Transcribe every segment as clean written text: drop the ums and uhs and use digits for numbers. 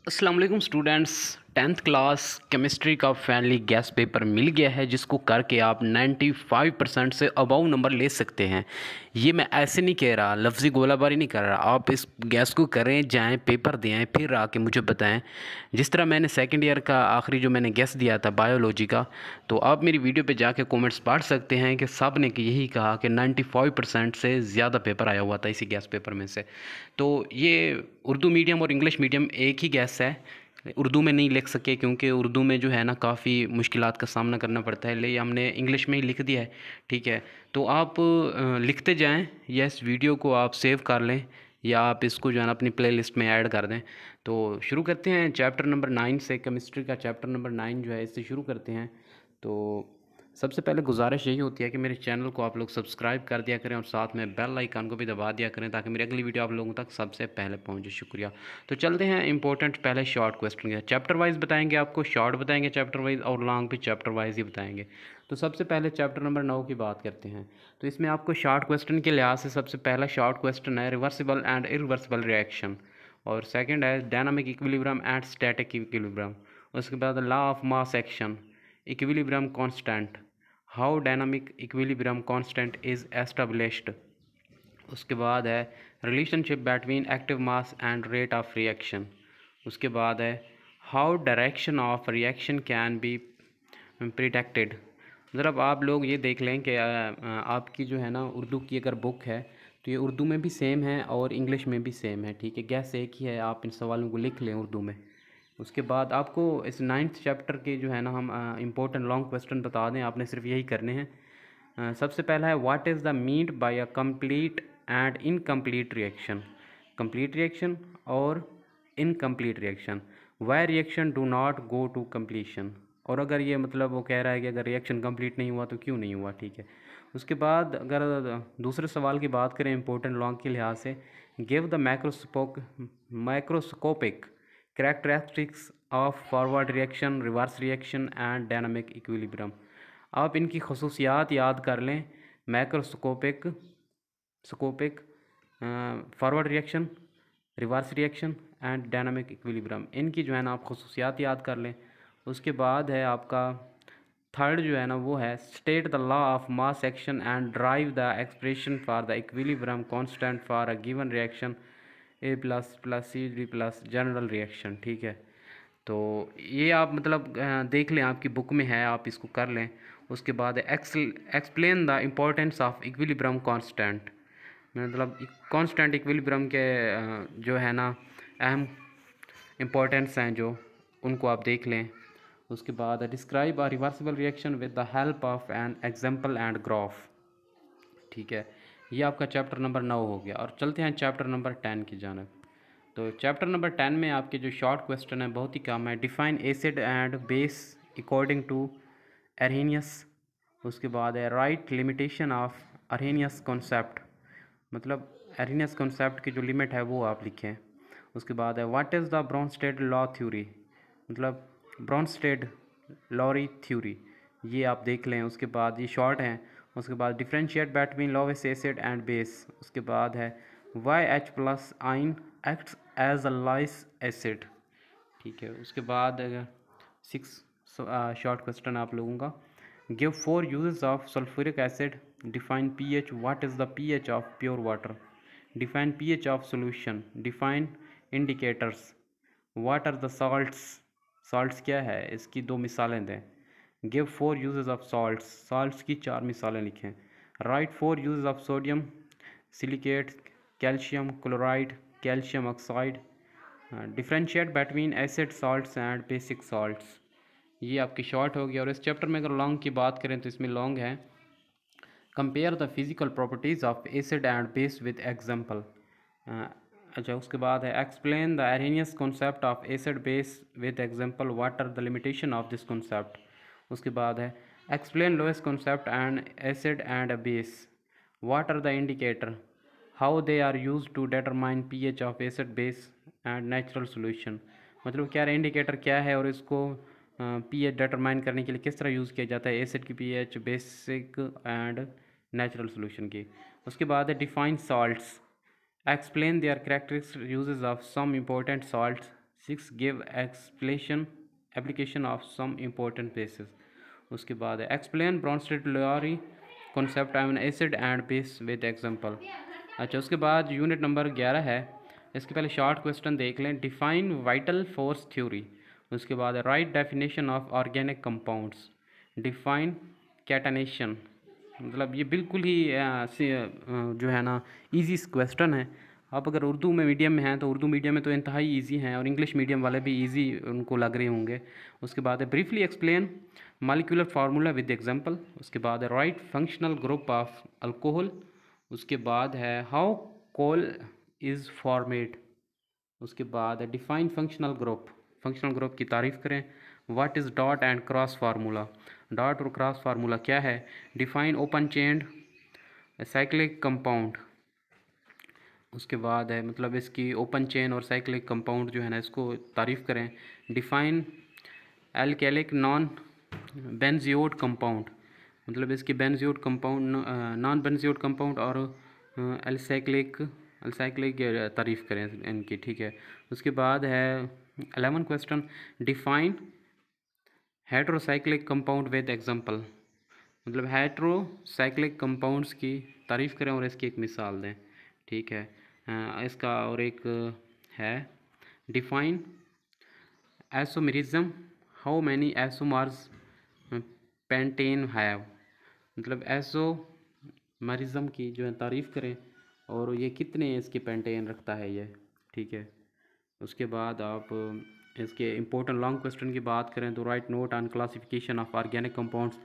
अस्सलाम वालेकुम students. 10th class chemistry का फाइनली गैस पेपर मिल गया है जिसको करके आप 95% से अबव नंबर ले सकते हैं। ये मैं ऐसे नहीं कह रहा, लफ्ज़ी गोलाबारी नहीं कर रहा। आप इस गैस को करें, जाएं, पेपर दें, फिर आके मुझे बताएं। जिस तरह मैंने सेकंड ईयर का आखिरी जो मैंने गैस दिया था बायोलॉजी का, तो आप मेरी वीडियो पे जाके कमेंट्स पढ़ सकते हैं कि सब ने यही कहा कि 95% से ज़्यादा पेपर आया हुआ था इसी गैस पेपर में से। तो ये उर्दू मीडियम और इंग्लिश मीडियम एक ही गैस है। उर्दू में नहीं लिख सके क्योंकि उर्दू में जो है ना काफ़ी मुश्किलात का सामना करना पड़ता है, इसलिए हमने इंग्लिश में ही लिख दिया है। ठीक है, तो आप लिखते जाएं या इस वीडियो को आप सेव कर लें या आप इसको जो है ना अपनी प्लेलिस्ट में ऐड कर दें। तो शुरू करते हैं चैप्टर नंबर 9 से। केमिस्ट्री का चैप्टर नंबर 9 जो है इससे शुरू करते हैं। तो सबसे पहले गुजारिश यही होती है कि मेरे चैनल को आप लोग सब्सक्राइब कर दिया करें और साथ में बेल आइकन को भी दबा दिया करें ताकि मेरी अगली वीडियो आप लोगों तक सबसे पहले पहुंचे। शुक्रिया। तो चलते हैं इंपॉर्टेंट पहले शॉर्ट क्वेश्चन के। चैप्टर वाइज बताएंगे, आपको शॉर्ट बताएंगे चैप्टर वाइज और लॉन्ग भी चैप्टर वाइज ही बताएंगे। तो सबसे पहले चैप्टर नंबर 9 की बात करते हैं। तो इसमें आपको शॉर्ट क्वेश्चन के लिहाज से सबसे पहला शॉर्ट क्वेश्चन है रिवर्सिबल एंड इरिवर्सिबल रिएक्शन, और सेकंड है dynamic equilibrium and static equilibrium. उसके बाद law of mass action, equilibrium constant, how dynamic equilibrium constant is established. उसके बाद है relationship between active mass and rate of reaction. उसके बाद है how direction of reaction can be predicted. मतलब आप लोग ये देख लें कि आपकी जो है ना उर्दू की अगर बुक है तो ये उर्दू में भी सेम है और इंग्लिश में भी सेम है। ठीक है, गैस एक ही है, आप इन सवालों को लिख लें उर्दू में। उसके बाद आपको इस 9th चैप्टर के जो है ना हम इम्पोर्टेंट लॉन्ग क्वेश्चन बता दें, आपने सिर्फ यही करने हैं। सबसे पहला है what is the meant by a complete and incomplete reaction. Complete reaction और incomplete reaction, why reaction do not go to completion. और अगर ये मतलब वो कह रहा है कि अगर रिएक्शन कंप्लीट नहीं हुआ तो क्यों नहीं हुआ। ठीक है, उसके बाद अगर दूसरे सवाल की बात करें इंपॉर्टेंट लॉन्ग के लिहाज से, give the microscopic characteristics of forward reaction, reverse reaction and dynamic equilibrium. आप इनकी खसूसियात याद कर लें। Macroscopic scopic forward reaction, reverse reaction and dynamic equilibrium, इनकी जो है ना आप खसूसियात याद कर लें। उसके बाद है आपका थर्ड जो है ना वो है state the law of mass action and drive the expression for the equilibrium constant for a given reaction A plus plus C D plus general reaction. ठीक है, तो ये आप मतलब देख लें, आपकी बुक में है, आप इसको कर लें। उसके बाद explain the importance of equilibrium constant, मतलब कांस्टेंट इक्विलिब्रियम के जो है ना अहम इम्पोर्टेंस हैं जो, उनको आप देख लें। उसके बाद describe a reversible reaction with the help of an example and graph. ठीक है, ये आपका चैप्टर नंबर 9 हो गया। और चलते हैं चैप्टर नंबर 10 की जानब। तो चैप्टर नंबर 10 में आपके जो शॉर्ट क्वेश्चन है बहुत ही कम है। Define acid and base according to Arrhenius. उसके बाद है write limitation of Arrhenius concept, मतलब अरहेनियस कॉन्सेप्ट की जो लिमिट है वो आप लिखें। उसके बाद है what is the Bronsted law theory, मतलब ब्रोंस्टेड लॉरी थ्योरी, ये आप देख लें। उसके बाद ये शॉर्ट हैं। उसके बाद differentiate between lowest acid and base. उसके बाद है why H plus ion acts as a Lewis acid. ठीक है, उसके बाद 6 शॉर्ट क्वेश्चन आप लोगों का। Give 4 uses of sulphuric acid, define pH, what is the pH of pure water, define pH of solution, define indicators, what are the salts, salts क्या है, इसकी 2 मिसालें दें। Give 4 uses of salts, salts की 4 मिसालें लिखें। Write 4 uses of sodium silicate, calcium chloride, calcium oxide, differentiate between acid salts and basic salts. ये आपकी शॉर्ट होगी। और इस चैप्टर में अगर लॉन्ग की बात करें तो इसमें लॉन्ग है compare the physical properties of acid and base with example. अच्छा, उसके बाद है explain the Arrhenius concept of acid base with example, what are the limitation of this concept. उसके बाद है explain lowest concept and acid and a base, what are the indicator, how they are use to determine pH of acid base and natural solution, मतलब क्या indicator क्या है और इसको pH determine करने के लिए किस तरह यूज़ किया जाता है एसिड की pH, basic and natural solution की। उसके बाद है define salts, explain their characteristic uses of some important salts, 6 give application of some important basis. उसके बाद है explain Bronsted Lowry concept an acid and base with example. अच्छा, उसके बाद यूनिट नंबर 11 है। इसके पहले शॉर्ट क्वेश्चन देख लें। Define vital force theory. उसके बाद right definition of organic compounds. Define catenation. मतलब ये बिल्कुल ही जो है ना इजी क्वेश्चन है। आप अगर उर्दू में मीडियम में हैं तो उर्दू मीडियम में तो इंतहाई इजी हैं, और इंग्लिश मीडियम वाले भी इजी उनको लग रहे होंगे। उसके बाद है briefly explain molecular formula with example. उसके बाद है right functional group of alcohol. उसके बाद है हाउ कोल इज़ फॉर्मेड। उसके बाद है define functional group. Functional group की तारीफ़ करें। What is dot and cross formula. Dot और क्रॉस फार्मूला क्या है। Define open chained cyclic compound. उसके बाद है मतलब इसकी ओपन चेन और साइक्लिक कंपाउंड जो है ना इसको तारीफ़ करें। Define alicyclic non benzenoid compound. मतलब इसकी benzenoid compound non benzenoid compound और एल्साइक्लिक तारीफ़ करें इनकी, ठीक है। उसके बाद है 11 question. Define heterocyclic compound with example. मतलब हेट्रोसाइक्लिक कंपाउंड्स की तारीफ़ करें और इसकी एक मिसाल दें, ठीक है। इसका और एक है define isomerism. How many isomers pentane have. मतलब आइसोमेरिज्म की जो है तारीफ़ करें और ये कितने इसके पेंटेन रखता है ये, ठीक है। उसके बाद आप इसके इम्पोर्टेंट लॉन्ग क्वेश्चन की बात करें तो right note on classification of organic compounds.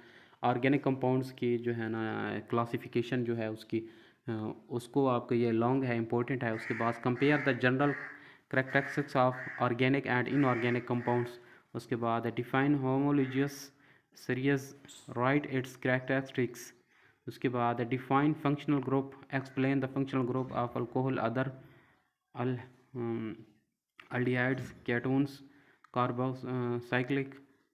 Organic compounds की जो है ना क्लासिफिकेशन जो है उसकी उसको आपका ये लॉन्ग है, इंपॉर्टेंट है। उसके बाद compare the general characteristics of organic and inorganic compounds. उसके बाद define homologous series, write its characteristics. उसके बाद define functional group, explain the functional group of alcohol other aldehydes, ketones, carbocyclic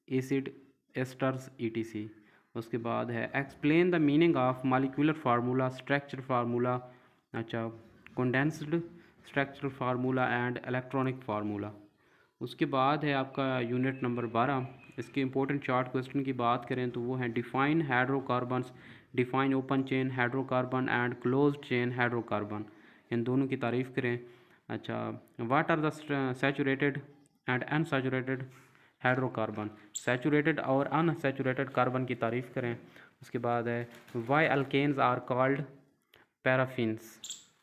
acid esters etc। उसके बाद है explain the meaning of molecular formula, structure formula, अच्छा condensed structural formula and electronic formula. उसके बाद है आपका यूनिट नंबर 12। इसके important short question की बात करें तो वो है define hydrocarbons, define open chain hydrocarbon and closed chain hydrocarbon. इन दोनों की तारीफ़ करें। अच्छा, what are the saturated and unsaturated hydrocarbon. Saturated और अनसैचुरेटेड कार्बन की तारीफ़ करें। उसके बाद है why alkanes are called paraffins.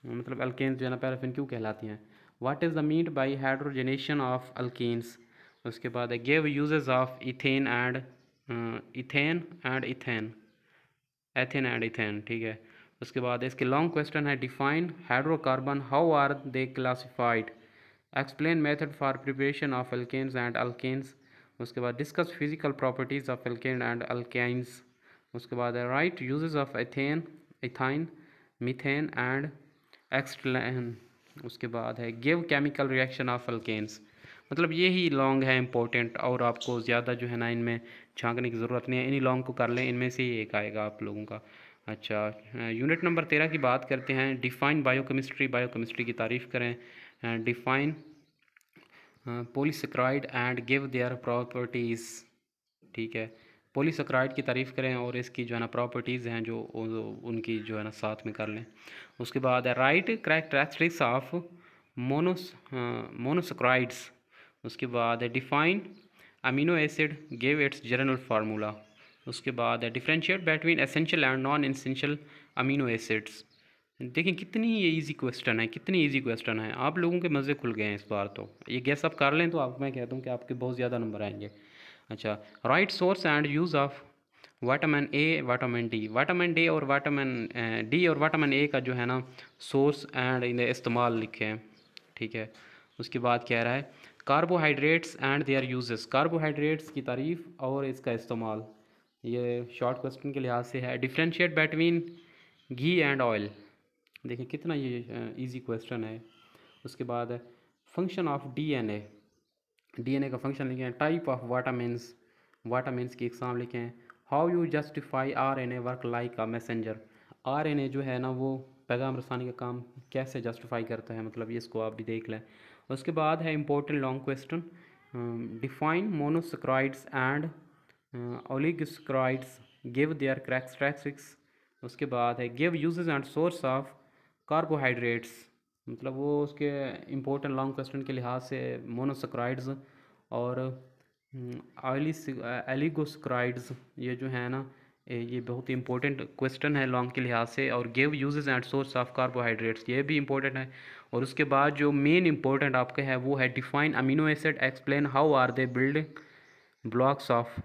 मतलब अल्केन्स जो है ना पैराफिन क्यों कहलाती हैं। What is the mean by hydrogenation of alkenes. उसके बाद है give uses of ethane and ethene, ठीक है। उसके बाद इसके लॉन्ग क्वेश्चन है define hydrocarbon, how are they classified, explain method for preparation of alkanes and alkenes. उसके बाद discuss physical properties of alkane and alkynes. उसके बाद है write uses of ethyne, methane and acetylene. उसके बाद है give chemical reaction of alkanes. मतलब ये ही लॉन्ग है इंपॉर्टेंट, और आपको ज़्यादा जो है ना इनमें झांकने की ज़रूरत नहीं है, इन्हीं लॉन्ग को कर लें, इनमें से ही एक आएगा आप लोगों का। अच्छा, यूनिट नंबर 13 की बात करते हैं। डिफाइन बायोकेमिस्ट्री, बायोकेमिस्ट्री की तारीफ़ करें। Define polysaccharide and give their properties, ठीक है। पॉलीसेकेराइड की तारीफ़ करें और इसकी जो है ना प्रॉपर्टीज़ हैं जो उनकी जो है ना साथ में कर लें। उसके बाद है राइट कैरेक्टरिस्टिक्स ऑफ मोनोसेकेराइड्स। उसके बाद है define amino acid, give its general formula. उसके बाद है differentiate between essential and non essential amino acids. देखिए कितनी ये इजी क्वेश्चन है, कितनी इजी क्वेश्चन है, आप लोगों के मज़े खुल गए हैं इस बार। तो ये गैस आप कर लें तो आप मैं कहता हूँ कि आपके बहुत ज़्यादा नंबर आएंगे। अच्छा, right source and use of vitamin A, vitamin D. Vitamin D और विटामिन डी और विटामिन ए का जो है ना सोर्स एंड इन्हें इस्तेमाल लिखे हैं, ठीक है। उसके बाद कह रहा है carbohydrates and there uses. Carbohydrates की तारीफ़ और इसका इस्तेमाल, ये शॉर्ट क्वेश्चन के लिहाज से है। Differentiate between ghee and oil. देखिए कितना ये इजी क्वेश्चन है। उसके बाद फंक्शन ऑफ डीएनए, डीएनए का फंक्शन लिखें। टाइप ऑफ वाटामिन्स, वाटामिन्स की एग्जाम लिखें। How you justify RNA work like a messenger. RNA जो है ना वो पैगाम रसानी का काम कैसे जस्टिफाई करता है, मतलब ये इसको आप भी देख लें। उसके बाद है important long question, define monosaccharides and oligosaccharides, give their characteristics. उसके बाद है give uses and source of carbohydrates, मतलब वो उसके इम्पोर्टेंट लॉन्ग क्वेश्चन के लिहाज से मोनोसेक्राइड्स और एलिगोसेक्राइड्स ये जो है ना ये बहुत ही इंपॉर्टेंट क्वेश्चन है लॉन्ग के लिहाज से। और give uses and source of carbohydrates ये भी इंपॉर्टेंट है। और उसके बाद जो मेन इंपॉर्टेंट आपके है वो है define amino acid, explain how are they building blocks of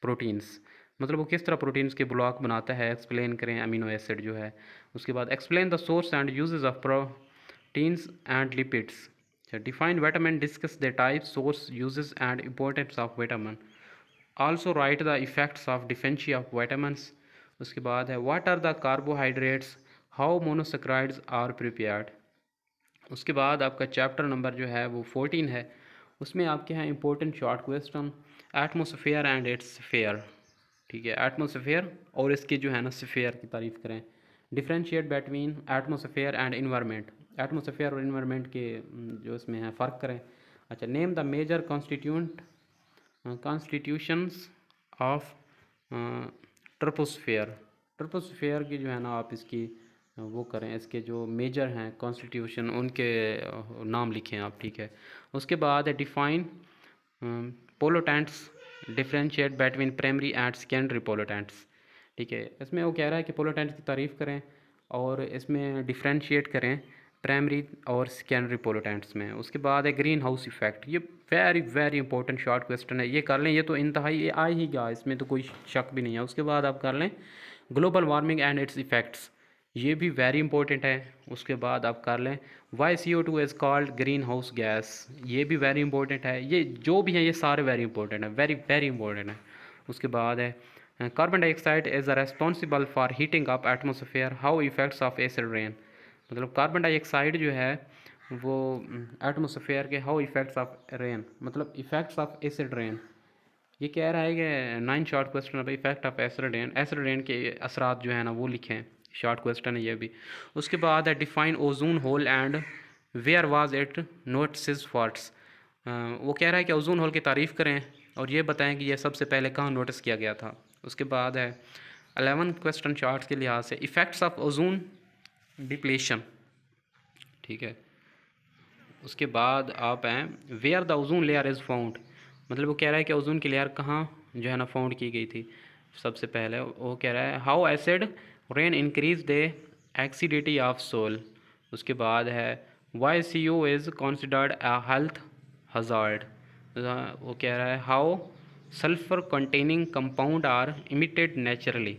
proteins, मतलब वो किस तरह प्रोटीन्स के ब्लॉक बनाता है, एक्सप्लेन करें अमीनो एसिड जो है। उसके बाद explain the source and uses of proteins and lipids. Define vitamin, discuss the type, source, uses and importance of vitamin. Also write the effects of deficiency of vitamins. उसके बाद है what are the carbohydrates, how monosaccharides are prepared. उसके बाद आपका chapter number जो है वो 14 है, उसमें आपके हैं important short question, atmosphere and it's sphere. ठीक है, एटमोसफेयर और इसके जो है ना स्फीयर की तारीफ़ करें। Differentiate between atmosphere and environment, atmosphere और इन्वायरमेंट के जो इसमें है फ़र्क करें। अच्छा, name the major constitutions of troposphere. Troposphere की जो है ना आप इसकी वो करें, इसके जो मेजर हैं कॉन्स्टिट्यूशन उनके नाम लिखें आप। ठीक है, उसके बाद है define pollutants, differentiate between primary and secondary pollutants. ठीक है, इसमें वो कह रहा है कि पोलोटेंट्स की तारीफ़ करें और इसमें डिफ्रेंशिएट करें प्राइमरी और सेकेंडरी पोलोटेंट्स में। उसके बाद है ग्रीन हाउस इफेक्ट, ये very very important short question है, ये कर लें, ये तो इंतहाई ये आ ही गया, इसमें तो कोई शक भी नहीं है। उसके बाद आप कर लें global warming and it's effects, ये भी वेरी इंपॉर्टेंट है। उसके बाद आप कर लें why CO2 is called greenhouse gas, ये भी वेरी इंपॉर्टेंट है। ये जो भी हैं ये सारे वेरी इंपॉर्टेंट है, वेरी वेरी इंपॉर्टेंट है। उसके बाद है carbon dioxide is responsible for heating up atmosphere, how effects of acid rain, मतलब कार्बन डाइऑक्साइड जो है वो एटमोसफेयर के हाउ इफेक्ट्स ऑफ रेन, मतलब इफेक्ट्स ऑफ एसिड रेन। ये कह रहा है कि 9 शॉर्ट क्वेश्चन है इफेक्ट ऑफ एसिड रेन के असरात जो है ना वो लिखें, शॉर्ट क्वेश्चन है ये भी। उसके बाद है define ozone hole and where was it notice first, वो कह रहा है कि ओजोन होल की तारीफ़ करें और ये बताएं कि ये सबसे पहले कहाँ नोटिस किया गया था। उसके बाद है 11 क्वेश्चन शॉर्ट्स के लिहाज से इफ़ेक्ट्स ऑफ ओजोन डिप्लेशन। ठीक है, उसके बाद आप हैं where the ozone layer is found, मतलब वो कह रहा है कि ओजोन की लेयर कहाँ जो है ना फाउंड की गई थी। सबसे पहले वो कह रहा है how acid rain increase the acidity of soil. उसके बाद है why CO is considered a health hazard, वो कह रहा है how sulphur containing compound are emitted naturally.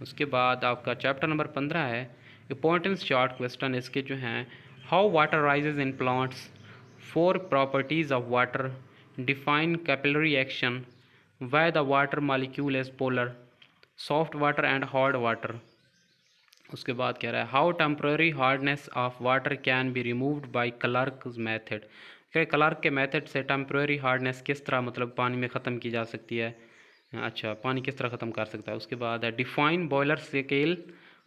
उसके बाद आपका चैप्टर नंबर 15 है इंपॉर्टेंस शॉर्ट क्वेश्चन, इसके जो हैं how water rises in plants, 4 properties of water, define capillary action, why the water molecule is polar, soft water and hard water. उसके बाद कह रहा है how temporary hardness of water can be removed by Clark method, Clark के method से temporary hardness किस तरह मतलब पानी में ख़त्म की जा सकती है। अच्छा, पानी किस तरह ख़त्म कर सकता है। उसके बाद है define boiler scale,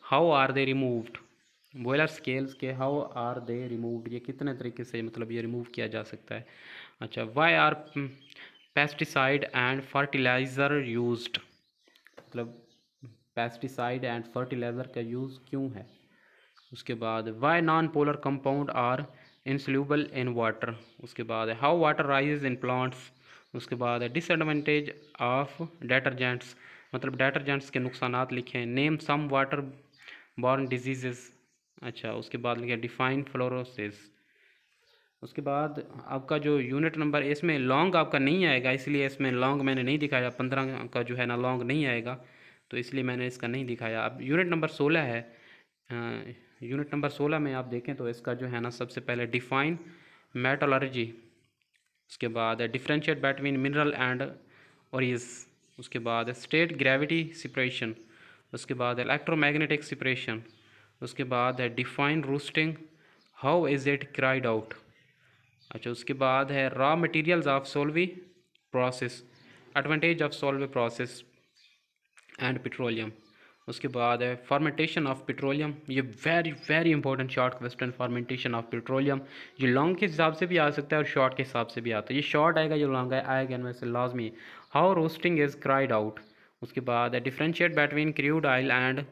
how are they removed, boiler scales के हाउ आर दे रिमूव्ड, ये कितने तरीके से मतलब ये रिमूव किया जा सकता है। अच्छा, why are pesticide and fertiliser used, मतलब पेस्टिसाइड एंड फर्टिलाइज़र का यूज़ क्यों है। उसके बाद why non polar compound are insoluble in water. उसके बाद है how water rises in plants. उसके बाद है डिसएडवांटेज ऑफ डिटर्जेंट्स, मतलब डिटर्जेंट्स के नुकसानात लिखें, name some water borne disease. अच्छा, उसके बाद लिखे डिफाइन फ्लोरोसिस। उसके बाद आपका जो यूनिट नंबर इसमें लॉन्ग आपका नहीं आएगा, इसलिए इसमें लॉन्ग मैंने नहीं दिखाया, 15 का जो है ना लॉन्ग नहीं आएगा, तो इसलिए मैंने इसका नहीं दिखाया। अब यूनिट नंबर 16 है, यूनिट नंबर 16 में आप देखें तो इसका जो है ना सबसे पहले डिफाइन मेटलर्जी, उसके बाद डिफरेंशिएट बिटवीन मिनरल एंड ओरिज, उसके बाद स्टेट ग्रेविटी सेपरेशन, उसके बाद इलेक्ट्रोमैग्नेटिक सेपरेशन, उसके बाद है define roasting, how is it carried out. अच्छा, उसके बाद है raw materials of Solvay process, advantage of Solvay process and petroleum. उसके बाद है फॉर्मेंटेशन ऑफ पेट्रोलियम, ये very very important short question, formation of petroleum. ये लॉन्ग के हिसाब से भी आ सकता है और शॉर्ट के हिसाब से भी आता है, ये शॉर्ट आएगा, ये लॉन्ग आएगा इनमें से लाजमी। How roasting is carried out. उसके बाद है differentiate between crude oil and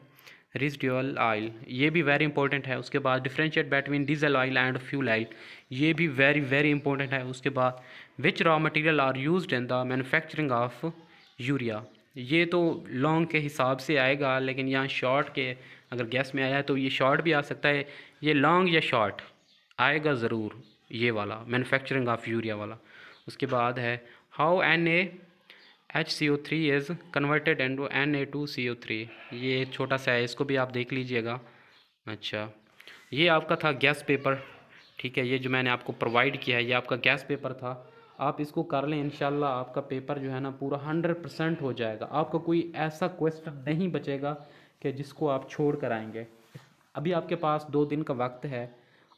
residual oil, ये भी वेरी इंपॉर्टेंट है। उसके बाद differentiate between diesel oil and fuel oil, ये भी वेरी वेरी इंपॉर्टेंट है। उसके बाद which raw material are used in the manufacturing of urea, ये तो लॉन्ग के हिसाब से आएगा, लेकिन यहाँ शॉर्ट के अगर गैस में आया है तो ये शॉर्ट भी आ सकता है, ये लॉन्ग या शॉर्ट आएगा ज़रूर, ये वाला मैन्युफैक्चरिंग ऑफ यूरिया वाला। उसके बाद है how HCO3 is converted into Na2CO3, ये छोटा सा है, इसको भी आप देख लीजिएगा। अच्छा, ये आपका था गैस पेपर, ठीक है, ये जो मैंने आपको प्रोवाइड किया है ये आपका गैस पेपर था। आप इसको कर लें, इंशाल्लाह आपका पेपर जो है ना पूरा 100% हो जाएगा, आपका कोई ऐसा क्वेश्चन नहीं बचेगा कि जिसको आप छोड़ कर आएंगे। अभी आपके पास 2 दिन का वक्त है,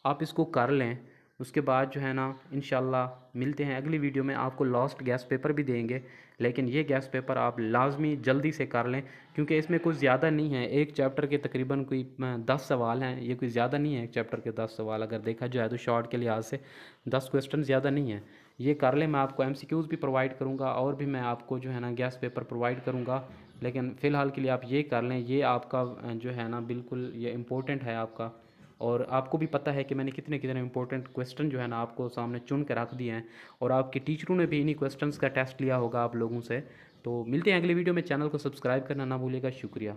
आप इसको कर लें। उसके बाद जो है ना इंशाल्लाह मिलते हैं अगली वीडियो में, आपको लास्ट गैस पेपर भी देंगे, लेकिन ये गैस पेपर आप लाजमी जल्दी से कर लें, क्योंकि इसमें कुछ ज़्यादा नहीं है, एक चैप्टर के तकरीबन कोई 10 सवाल हैं, ये कोई ज़्यादा नहीं है एक चैप्टर के 10 सवाल, अगर देखा जाए तो शॉर्ट के लिहाज से 10 क्वेश्चन ज़्यादा नहीं है। ये कर लें, मैं आपको MCQs भी प्रोवाइड करूँगा और भी मैं आपको जो है ना गैस पेपर प्रोवाइड करूँगा, लेकिन फ़िलहाल के लिए आप ये कर लें, ये आपका जो है ना बिल्कुल ये इम्पोर्टेंट है आपका। और आपको भी पता है कि मैंने कितने कितने इंपॉर्टेंट क्वेश्चन जो है ना आपको सामने चुन के रख दिए हैं, और आपके टीचरों ने भी इन्हीं क्वेश्चंस का टेस्ट लिया होगा आप लोगों से। तो मिलते हैं अगली वीडियो में, चैनल को सब्सक्राइब करना ना भूलिएगा। शुक्रिया।